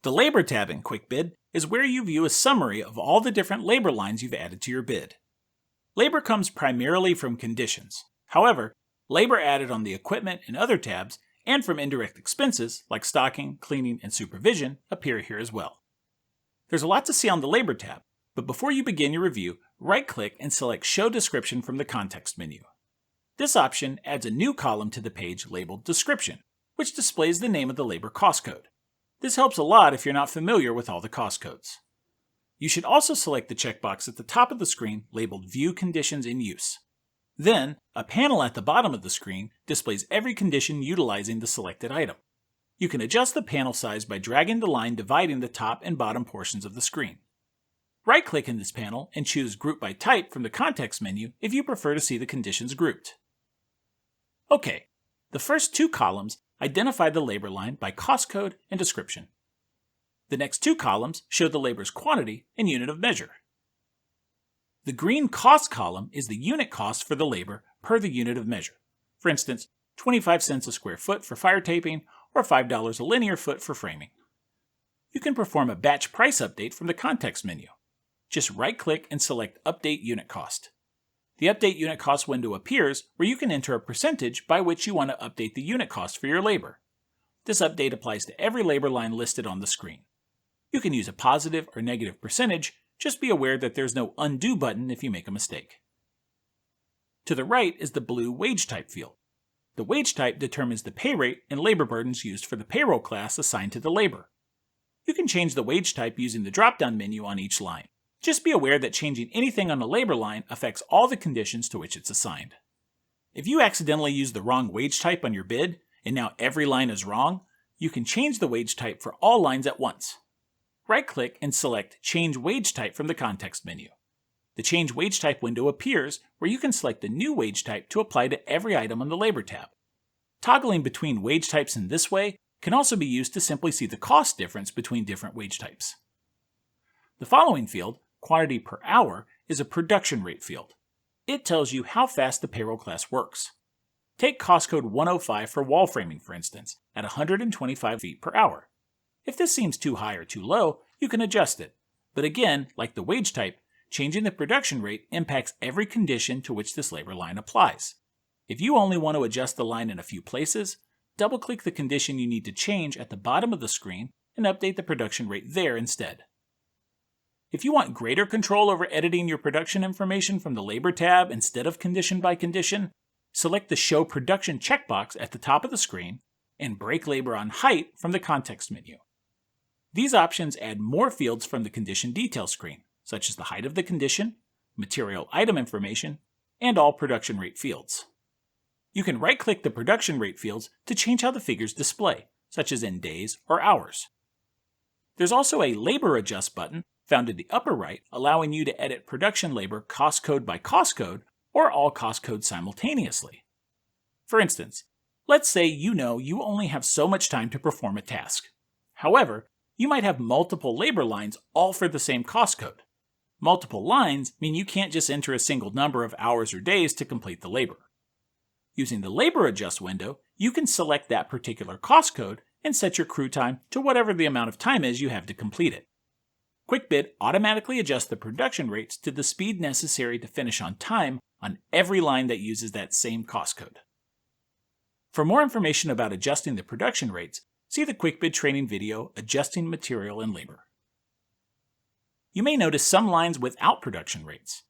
The Labor tab in QuickBid is where you view a summary of all the different labor lines you've added to your bid. Labor comes primarily from conditions. However, labor added on the equipment and other tabs and from indirect expenses like stocking, cleaning, and supervision appear here as well. There's a lot to see on the Labor tab, but before you begin your review, right-click and select Show Description from the context menu. This option adds a new column to the page labeled Description, which displays the name of the labor cost code. This helps a lot if you're not familiar with all the cost codes. You should also select the checkbox at the top of the screen labeled View Conditions in Use. Then, a panel at the bottom of the screen displays every condition utilizing the selected item. You can adjust the panel size by dragging the line dividing the top and bottom portions of the screen. Right-click in this panel and choose Group by Type from the context menu if you prefer to see the conditions grouped. OK, the first two columns identify the labor line by cost code and description. The next two columns show the labor's quantity and unit of measure. The green cost column is the unit cost for the labor per the unit of measure. For instance, 25 cents a square foot for fire taping or $5 a linear foot for framing. You can perform a batch price update from the context menu. Just right-click and select Update Unit Cost. The Update Unit Cost window appears where you can enter a percentage by which you want to update the unit cost for your labor. This update applies to every labor line listed on the screen. You can use a positive or negative percentage, just be aware that there's no undo button if you make a mistake. To the right is the blue wage type field. The wage type determines the pay rate and labor burdens used for the payroll class assigned to the labor. You can change the wage type using the drop-down menu on each line. Just be aware that changing anything on a labor line affects all the conditions to which it's assigned. If you accidentally use the wrong wage type on your bid, and now every line is wrong, you can change the wage type for all lines at once. Right-click and select Change Wage Type from the context menu. The Change Wage Type window appears where you can select a new wage type to apply to every item on the Labor tab. Toggling between wage types in this way can also be used to simply see the cost difference between different wage types. The following field, Quantity per Hour, is a production rate field. It tells you how fast the payroll class works. Take cost code 105 for wall framing, for instance, at 125 feet per hour. If this seems too high or too low, you can adjust it. But again, like the wage type, changing the production rate impacts every condition to which this labor line applies. If you only want to adjust the line in a few places, double-click the condition you need to change at the bottom of the screen and update the production rate there instead. If you want greater control over editing your production information from the Labor tab instead of condition by condition, select the Show Production checkbox at the top of the screen and Break Labor on Height from the context menu. These options add more fields from the condition detail screen, such as the height of the condition, material item information, and all production rate fields. You can right-click the production rate fields to change how the figures display, such as in days or hours. There's also a Labor Adjust button found in the upper right, allowing you to edit production labor cost code by cost code or all cost codes simultaneously. For instance, let's say you know you only have so much time to perform a task. However, you might have multiple labor lines all for the same cost code. Multiple lines mean you can't just enter a single number of hours or days to complete the labor. Using the Labor Adjust window, you can select that particular cost code and set your crew time to whatever the amount of time is you have to complete it. QuickBid automatically adjusts the production rates to the speed necessary to finish on time on every line that uses that same cost code. For more information about adjusting the production rates, see the QuickBid training video, Adjusting Material and Labor. You may notice some lines without production rates.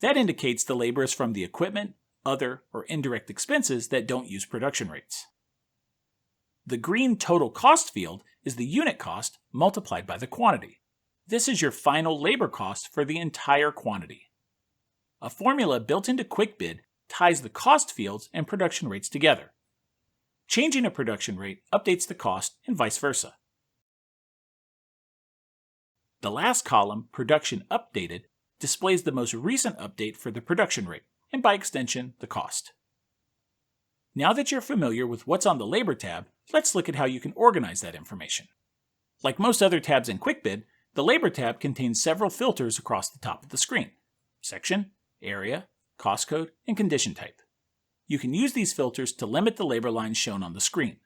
That indicates the labor is from the equipment, other, or indirect expenses that don't use production rates. The green total cost field is the unit cost multiplied by the quantity. This is your final labor cost for the entire quantity. A formula built into QuickBid ties the cost fields and production rates together. Changing a production rate updates the cost and vice versa. The last column, Production Updated, displays the most recent update for the production rate, and by extension, the cost. Now that you're familiar with what's on the Labor tab, let's look at how you can organize that information. Like most other tabs in QuickBid, the Labor tab contains several filters across the top of the screen: section, area, cost code, and condition type. You can use these filters to limit the labor lines shown on the screen.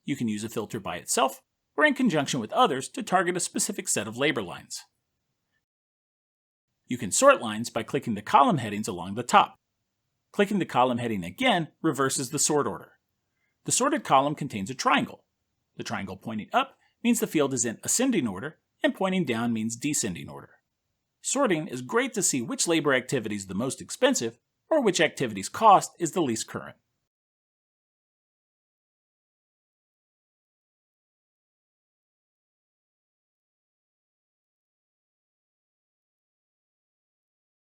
You can use a filter by itself, or or in conjunction with others to target a specific set of labor lines. You can sort lines by clicking the column headings along the top. Clicking the column heading again reverses the sort order. The sorted column contains a triangle. The triangle pointing up means the field is in ascending order, and pointing down means descending order. Sorting is great to see which labor activity is the most expensive or which activity's cost is the least current.